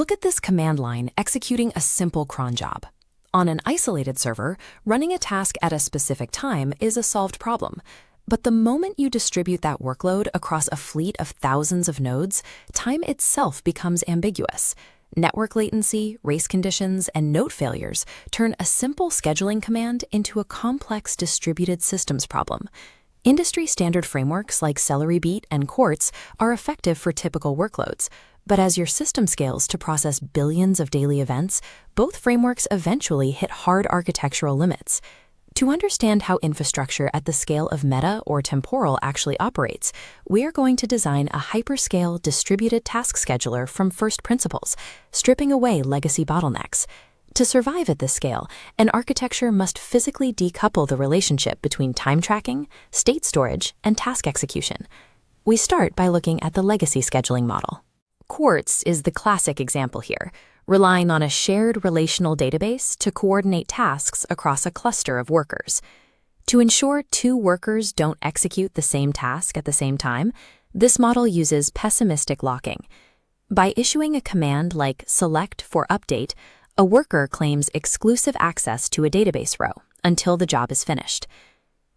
Look at this command line executing a simple cron job. On an isolated server, running a task at a specific time is a solved problem. But the moment you distribute that workload across a fleet of thousands of nodes, time itself becomes ambiguous. Network latency, race conditions, and node failures turn a simple scheduling command into a complex distributed systems problem. Industry standard frameworks like Celery and Quartz are effective for typical workloads, but as your system scales to process billions of daily events, both frameworks eventually hit hard architectural limits. To understand how infrastructure at the scale of meta or temporal actually operates, we are going to design a hyperscale distributed task scheduler from first principles, stripping away legacy bottlenecks. To survive at this scale, an architecture must physically decouple the relationship between time tracking, state storage, and task execution. We start by looking at the legacy scheduling model. Quartz is the classic example here, relying on a shared relational database to coordinate tasks across a cluster of workers. To ensure two workers don't execute the same task at the same time, this model uses pessimistic locking. By issuing a command like select for update, a worker claims exclusive access to a database row until the job is finished.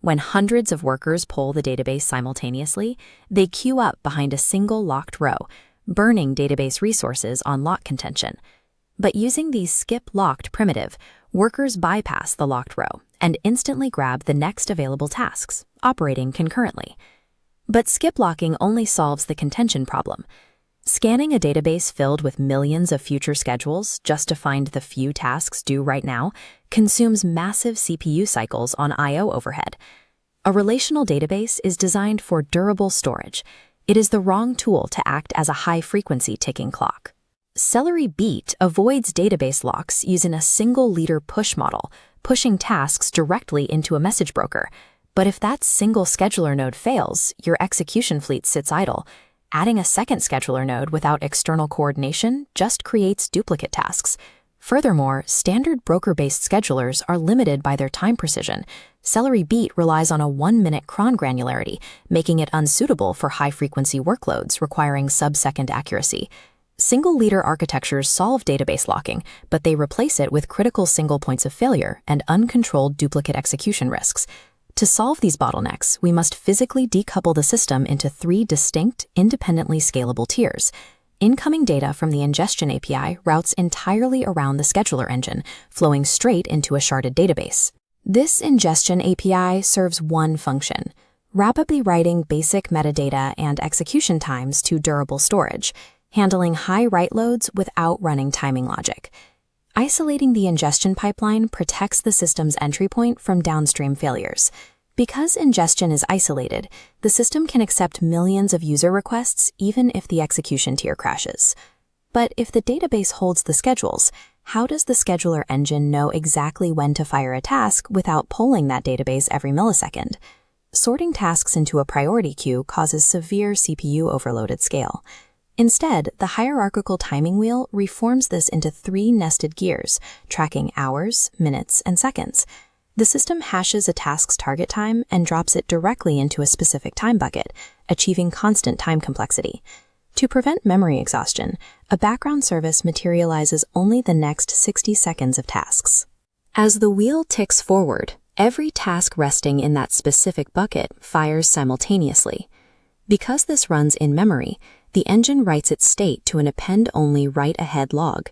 When hundreds of workers poll the database simultaneously, they queue up behind a single locked row, burning database resources on lock contention. But using the skip locked primitive, workers bypass the locked row and instantly grab the next available tasks, operating concurrently. But skip locking only solves the contention problem. Scanning a database filled with millions of future schedules just to find the few tasks due right now consumes massive CPU cycles on I/O overhead. A relational database is designed for durable storage. It is the wrong tool to act as a high-frequency ticking clock. Celery avoids database locks using a single leader push model, pushing tasks directly into a message broker. But if that single scheduler node fails, your execution fleet sits idle. Adding a second scheduler node without external coordination just creates duplicate tasks. Furthermore, standard broker-based schedulers are limited by their time precision. Celery relies on a 1-minute cron granularity, making it unsuitable for high-frequency workloads requiring sub-second accuracy. Single-leader architectures solve database locking, but they replace it with critical single points of failure and uncontrolled duplicate execution risks. To solve these bottlenecks, we must physically decouple the system into 3 distinct, independently scalable tiers. Incoming data from the ingestion API routes entirely around the scheduler engine, flowing straight into a sharded database. This ingestion API serves one function: rapidly writing basic metadata and execution times to durable storage, handling high write loads without running timing logic. Isolating the ingestion pipeline protects the system's entry point from downstream failures. Because ingestion is isolated, the system can accept millions of user requests even if the execution tier crashes. But if the database holds the schedules, how does the scheduler engine know exactly when to fire a task without polling that database every millisecond? Sorting tasks into a priority queue causes severe CPU overload at scale. Instead, the hierarchical timing wheel reforms this into 3 nested gears, tracking hours, minutes, and seconds. The system hashes a task's target time and drops it directly into a specific time bucket, achieving constant time complexity. To prevent memory exhaustion, a background service materializes only the next 60 seconds of tasks. As the wheel ticks forward, every task resting in that specific bucket fires simultaneously. Because this runs in memory, the engine writes its state to an append-only write-ahead log.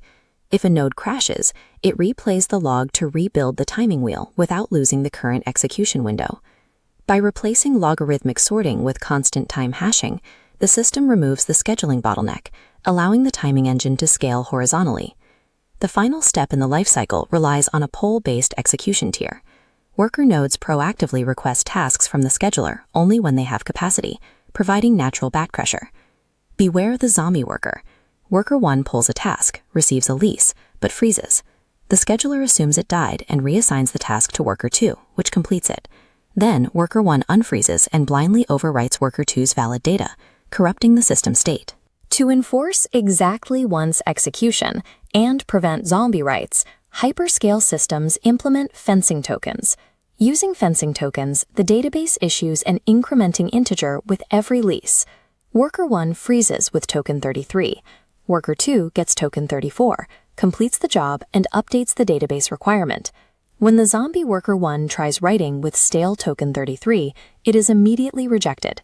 If a node crashes, it replays the log to rebuild the timing wheel without losing the current execution window. By replacing logarithmic sorting with constant time hashing, the system removes the scheduling bottleneck, allowing the timing engine to scale horizontally. The final step in the lifecycle relies on a poll-based execution tier. Worker nodes proactively request tasks from the scheduler only when they have capacity, providing natural backpressure. Beware the zombie worker. Worker 1 pulls a task, receives a lease, but freezes. The scheduler assumes it died and reassigns the task to Worker 2, which completes it. Then, Worker 1 unfreezes and blindly overwrites Worker 2's valid data, corrupting the system state. To enforce exactly one's execution and prevent zombie writes, hyperscale systems implement fencing tokens. Using fencing tokens, the database issues an incrementing integer with every lease. Worker 1 freezes with token 33. Worker 2 gets token 34, completes the job, and updates the database requirement. When the zombie worker 1 tries writing with stale token 33, it is immediately rejected.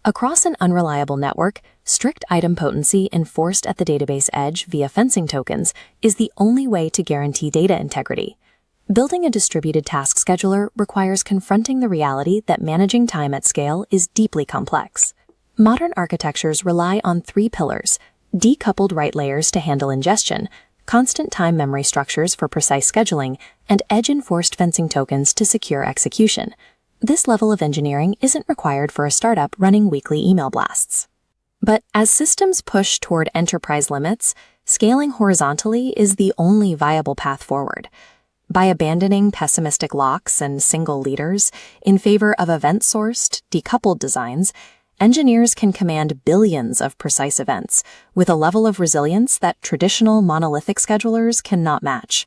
Across an unreliable network, strict idempotency enforced at the database edge via fencing tokens is the only way to guarantee data integrity. Building a distributed task scheduler requires confronting the reality that managing time at scale is deeply complex. Modern architectures rely on 3 pillars: decoupled write layers to handle ingestion, constant time memory structures for precise scheduling, and edge-enforced fencing tokens to secure execution. This level of engineering isn't required for a startup running weekly email blasts. But as systems push toward enterprise limits, scaling horizontally is the only viable path forward. By abandoning pessimistic locks and single leaders in favor of event-sourced, decoupled designs, engineers can command billions of precise events with a level of resilience that traditional monolithic schedulers cannot match.